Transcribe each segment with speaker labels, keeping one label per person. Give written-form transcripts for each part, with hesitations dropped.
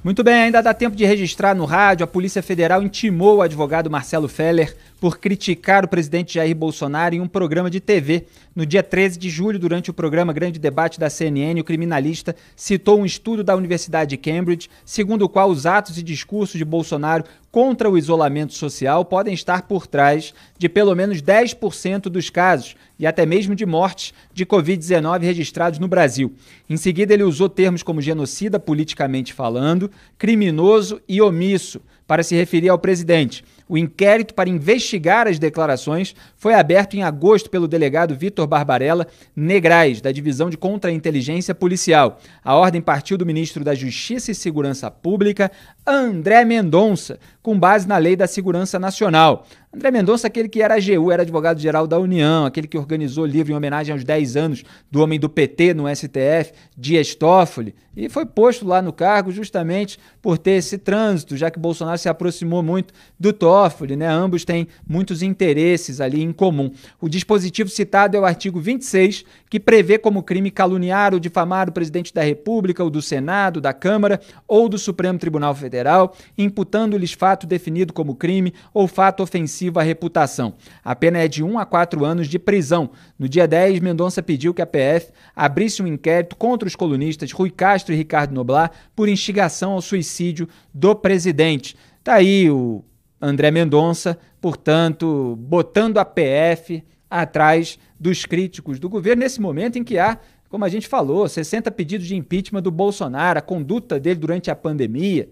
Speaker 1: Muito bem, ainda dá tempo de registrar no rádio. A Polícia Federal intimou o advogado Marcelo Feller por criticar o presidente Jair Bolsonaro em um programa de TV. No dia 13 de julho, durante o programa Grande Debate da CNN, o criminalista citou um estudo da Universidade de Cambridge, segundo o qual os atos e discursos de Bolsonaro contra o isolamento social podem estar por trás de pelo menos 10% dos casos e até mesmo de mortes de Covid-19 registrados no Brasil. Em seguida, ele usou termos como genocida politicamente falando, criminoso e omisso para se referir ao presidente. O inquérito para investigar as declarações foi aberto em agosto pelo delegado Vitor Barbarella Negrais, da Divisão de Contra-Inteligência Policial. A ordem partiu do ministro da Justiça e Segurança Pública, André Mendonça, com base na Lei da Segurança Nacional. André Mendonça, aquele que era AGU, era advogado-geral da União, aquele que organizou o livro em homenagem aos 10 anos do homem do PT no STF, Dias Toffoli, e foi posto lá no cargo justamente por ter esse trânsito, já que Bolsonaro se aproximou muito do Toffoli, né? Ambos têm muitos interesses ali em comum. O dispositivo citado é o artigo 26, que prevê como crime caluniar ou difamar o presidente da República, ou do Senado, da Câmara ou do Supremo Tribunal Federal, imputando-lhes fato definido como crime ou fato ofensivo à reputação. A pena é de 1 a 4 anos de prisão. No dia 10, Mendonça pediu que a PF abrisse um inquérito contra os colunistas Rui Castro e Ricardo Noblat por instigação ao suicídio do presidente. Tá aí o André Mendonça, portanto, botando a PF atrás dos críticos do governo nesse momento em que há, como a gente falou, 60 pedidos de impeachment do Bolsonaro, a conduta dele durante a pandemia,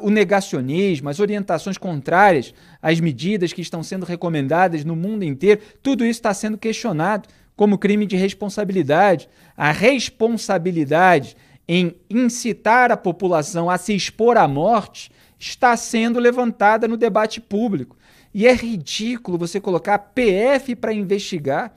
Speaker 1: o negacionismo, as orientações contrárias às medidas que estão sendo recomendadas no mundo inteiro, tudo isso está sendo questionado como crime de responsabilidade. A responsabilidade em incitar a população a se expor à morte está sendo levantada no debate público. E é ridículo você colocar a PF para investigar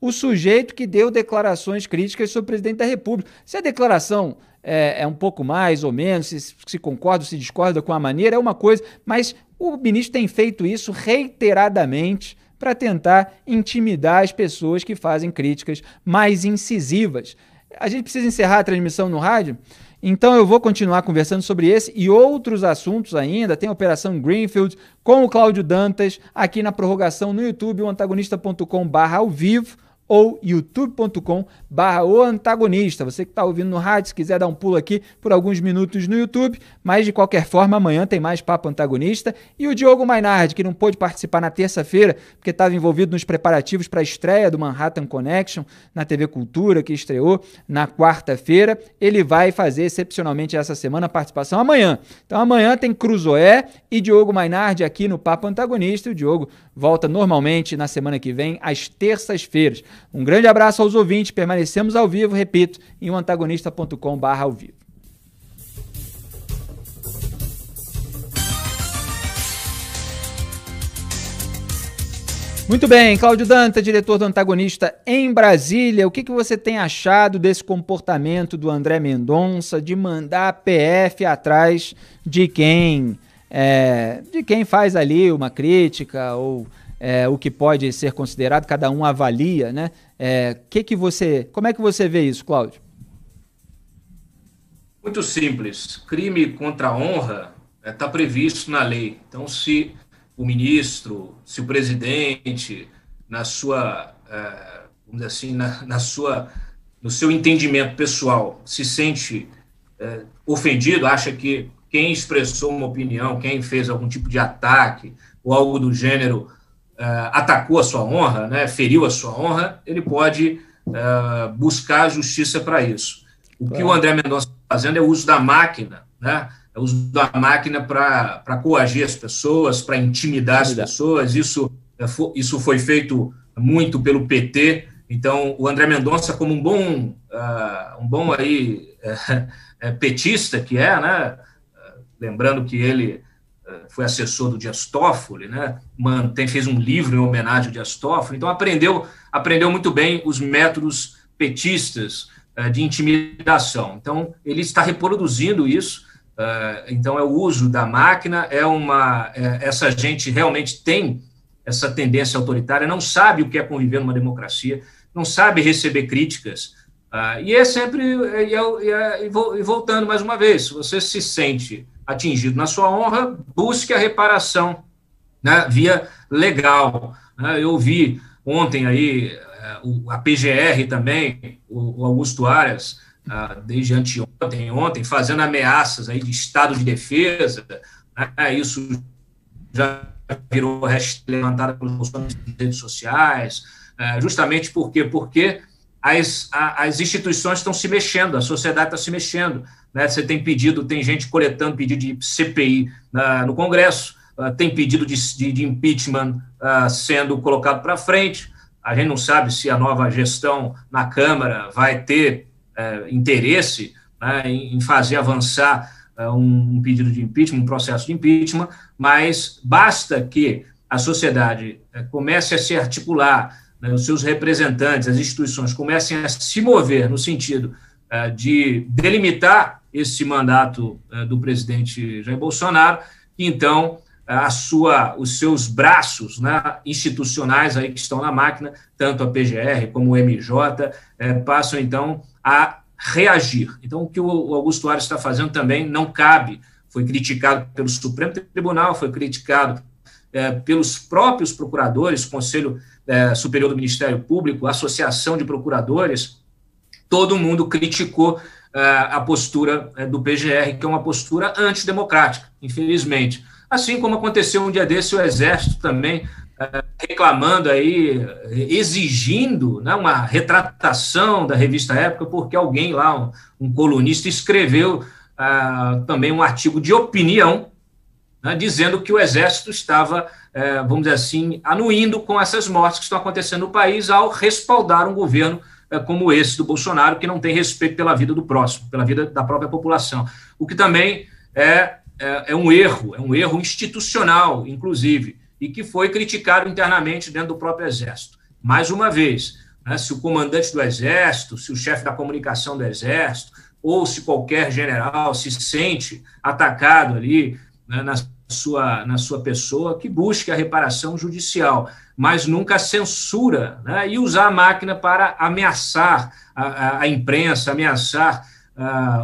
Speaker 1: o sujeito que deu declarações críticas sobre o presidente da República. Se a declaração é um pouco mais ou menos, se concorda ou se discorda com a maneira, é uma coisa, mas o ministro tem feito isso reiteradamente para tentar intimidar as pessoas que fazem críticas mais incisivas. A gente precisa encerrar a transmissão no rádio? Então eu vou continuar conversando sobre esse e outros assuntos ainda. Tem a Operação Greenfield com o Cláudio Dantas aqui na prorrogação no YouTube, o antagonista.com/ao vivo ou youtube.com/oantagonista. Você que está ouvindo no rádio, se quiser dar um pulo aqui por alguns minutos no YouTube, mas de qualquer forma amanhã tem mais Papo Antagonista. E o Diogo Mainardi, que não pôde participar na terça-feira porque estava envolvido nos preparativos para a estreia do Manhattan Connection na TV Cultura, que estreou na quarta-feira, ele vai fazer excepcionalmente essa semana a participação amanhã. Então amanhã tem Cruzoé e Diogo Mainardi aqui no Papo Antagonista. O Diogo volta normalmente na semana que vem, às terças-feiras. Um grande abraço aos ouvintes, permanecemos ao vivo, repito, em oantagonista.com/ao vivo. Muito bem, Cláudio Dantas, diretor do Antagonista em Brasília, o que você tem achado desse comportamento do André Mendonça de mandar a PF atrás de quem faz ali uma crítica ou o que pode ser considerado, cada um avalia, né? Como é que você vê isso, Cláudio?
Speaker 2: Muito simples. Crime contra a honra está previsto na lei. Então, se o ministro, se o presidente, na sua, vamos dizer assim, no seu entendimento pessoal, se sente ofendido, acha que quem expressou uma opinião, quem fez algum tipo de ataque ou algo do gênero atacou a sua honra, né, feriu a sua honra, ele pode buscar justiça para isso. O que o André Mendonça está fazendo é o uso da máquina, né? É o uso da máquina para coagir as pessoas, para intimidar as pessoas. Isso foi feito muito pelo PT. Então, o André Mendonça, como um bom aí, petista que é, né? Lembrando que ele foi assessor do Dias Toffoli, né? Fez um livro em homenagem ao Dias Toffoli, então aprendeu muito bem os métodos petistas de intimidação. Então, ele está reproduzindo isso, então é o uso da máquina, essa gente realmente tem essa tendência autoritária, não sabe o que é conviver numa democracia, não sabe receber críticas, E é sempre, e voltando mais uma vez, se você se sente atingido na sua honra, busque a reparação, né, via legal. Eu vi ontem aí a PGR também, o Augusto Aras, desde ontem, fazendo ameaças aí de estado de defesa, né, isso já virou hashtag levantada pelos bolsonaristas nas redes sociais, justamente porque as instituições estão se mexendo, a sociedade está se mexendo. Né? Você tem gente coletando pedido de CPI no Congresso, tem pedido de impeachment sendo colocado para frente. A gente não sabe se a nova gestão na Câmara vai ter interesse, né, em fazer avançar um pedido de impeachment, um processo de impeachment, mas basta que a sociedade comece a se articular, né, os seus representantes, as instituições comecem a se mover no sentido de delimitar esse mandato do presidente Jair Bolsonaro, e então os seus braços, né, institucionais aí que estão na máquina, tanto a PGR como o MJ, passam então a reagir. Então, o que o Augusto Aras está fazendo também não cabe. Foi criticado pelo Supremo Tribunal, foi criticado pelos próprios procuradores, Conselho Superior do Ministério Público, Associação de Procuradores. Todo mundo criticou a postura do PGR, que é uma postura antidemocrática, infelizmente. Assim como aconteceu um dia desse, o Exército também reclamando aí, exigindo, né, uma retratação da revista Época, porque alguém lá, um colunista, escreveu também um artigo de opinião, né, dizendo que o Exército estava, vamos dizer assim, anuindo com essas mortes que estão acontecendo no país ao respaldar um governo como esse do Bolsonaro, que não tem respeito pela vida do próximo, pela vida da própria população. O que também é um erro institucional, inclusive, e que foi criticado internamente dentro do próprio Exército. Mais uma vez, né, se o comandante do Exército, se o chefe da comunicação do Exército, ou se qualquer general se sente atacado ali, né, na sua pessoa, que busque a reparação judicial, mas nunca a censura, né, e usar a máquina para ameaçar a imprensa, ameaçar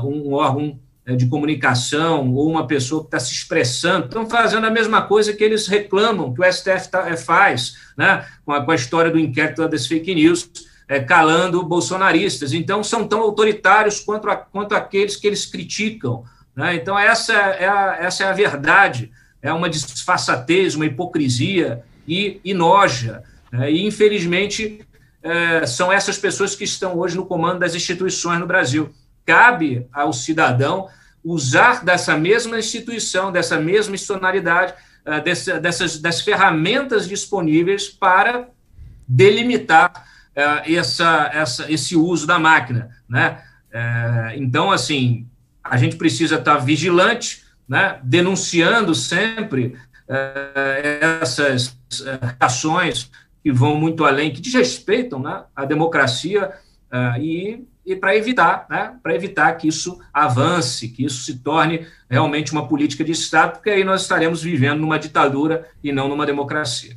Speaker 2: um órgão de comunicação ou uma pessoa que está se expressando. Estão fazendo a mesma coisa que eles reclamam que o STF faz, né, com a história do inquérito das fake news, calando bolsonaristas. Então, são tão autoritários quanto aqueles que eles criticam. Né? Então, essa é a verdade. É uma disfarçatez, uma hipocrisia e noja. Né? E, infelizmente, são essas pessoas que estão hoje no comando das instituições no Brasil. Cabe ao cidadão usar dessa mesma instituição, dessa mesma institucionalidade, das ferramentas disponíveis para delimitar esse uso da máquina. Né? Então, assim, a gente precisa estar vigilante, né, denunciando sempre essas ações que vão muito além, que desrespeitam, né, a democracia e para evitar, né, que isso avance, que isso se torne realmente uma política de Estado, porque aí nós estaremos vivendo numa ditadura e não numa democracia.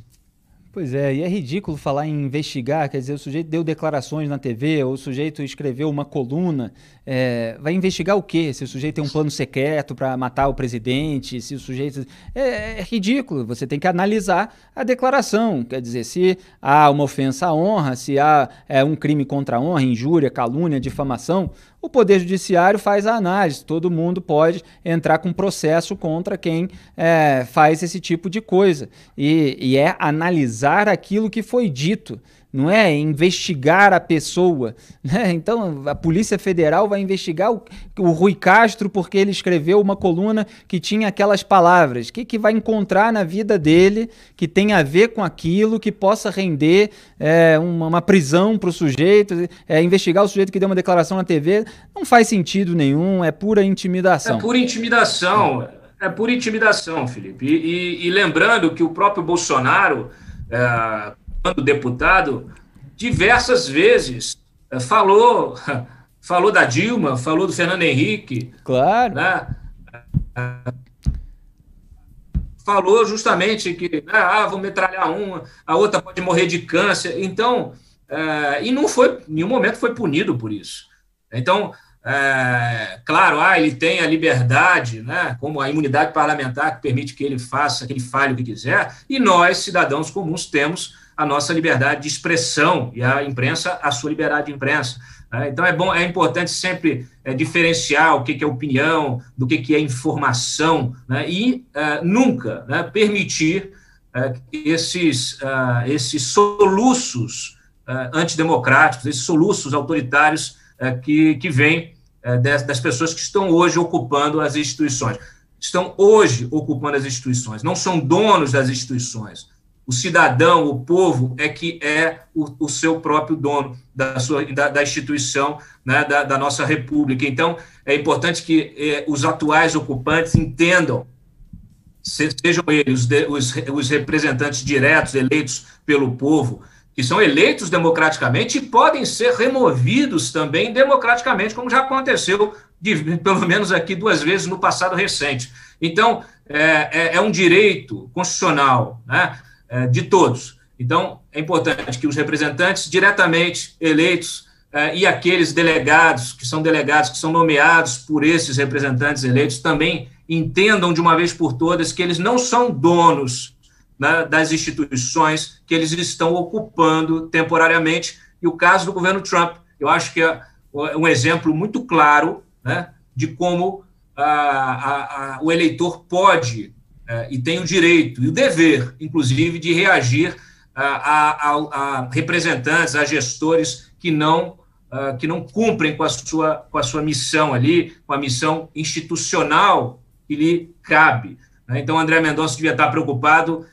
Speaker 1: Pois é, e é ridículo falar em investigar, quer dizer, o sujeito deu declarações na TV, ou o sujeito escreveu uma coluna, vai investigar o quê? Se o sujeito tem um plano secreto para matar o presidente, se o sujeito... É ridículo, você tem que analisar a declaração, quer dizer, se há uma ofensa à honra, se há um crime contra a honra, injúria, calúnia, difamação, o Poder Judiciário faz a análise, todo mundo pode entrar com processo contra quem faz esse tipo de coisa, e é analisar aquilo que foi dito, não é investigar a pessoa, né? Então a Polícia Federal vai investigar o Rui Castro porque ele escreveu uma coluna que tinha aquelas palavras. O que vai encontrar na vida dele que tem a ver com aquilo, que possa render uma prisão para o sujeito, investigar o sujeito que deu uma declaração na TV, não faz sentido nenhum, é pura intimidação.
Speaker 2: É pura intimidação, Felipe. E lembrando que o próprio Bolsonaro, quando deputado, diversas vezes falou da Dilma, falou do Fernando Henrique.
Speaker 1: Claro.
Speaker 2: Né? Falou justamente que vou metralhar uma, a outra pode morrer de câncer. Então, e não foi, em nenhum momento foi punido por isso. Então, claro, ele tem a liberdade, né, como a imunidade parlamentar que permite que ele faça, que ele fale o que quiser, e nós, cidadãos comuns, temos a nossa liberdade de expressão e a imprensa, a sua liberdade de imprensa. Então, é importante sempre diferenciar o que é opinião, do que é informação, né, e nunca, né, permitir esses soluços antidemocráticos, esses soluços autoritários que vêm das pessoas que estão hoje ocupando as instituições. Estão hoje ocupando as instituições, não são donos das instituições. O cidadão, o povo, é que é o seu próprio dono da instituição, né, da nossa república. Então, é importante que os atuais ocupantes entendam, sejam eles os representantes diretos eleitos pelo povo, que são eleitos democraticamente e podem ser removidos também democraticamente, como já aconteceu, pelo menos aqui 2 vezes no passado recente. Então, é um direito constitucional, né, de todos. Então, é importante que os representantes diretamente eleitos e aqueles delegados que são nomeados por esses representantes eleitos também entendam de uma vez por todas que eles não são donos, né, das instituições que eles estão ocupando temporariamente. E o caso do governo Trump, eu acho que é um exemplo muito claro, né, de como o eleitor pode e tem o direito e o dever, inclusive, de reagir a representantes, a gestores que não cumprem com a sua missão ali, com a missão institucional que lhe cabe. Então, André Mendonça devia estar preocupado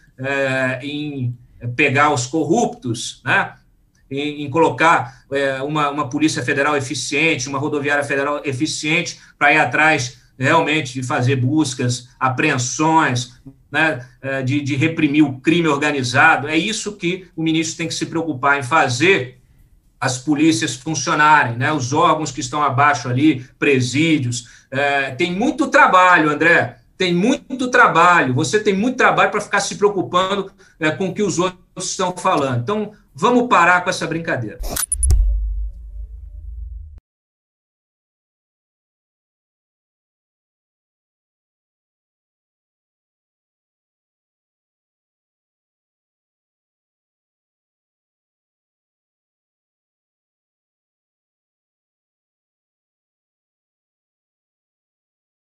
Speaker 2: em pegar os corruptos, né, em colocar uma Polícia Federal eficiente, uma Rodoviária Federal eficiente para ir atrás realmente de fazer buscas, apreensões, né, de reprimir o crime organizado. É isso que o ministro tem que se preocupar em fazer as polícias funcionarem, né, os órgãos que estão abaixo ali, presídios. Tem muito trabalho, André, tem muito trabalho. Você tem muito trabalho para ficar se preocupando com o que os outros estão falando. Então, vamos parar com essa brincadeira.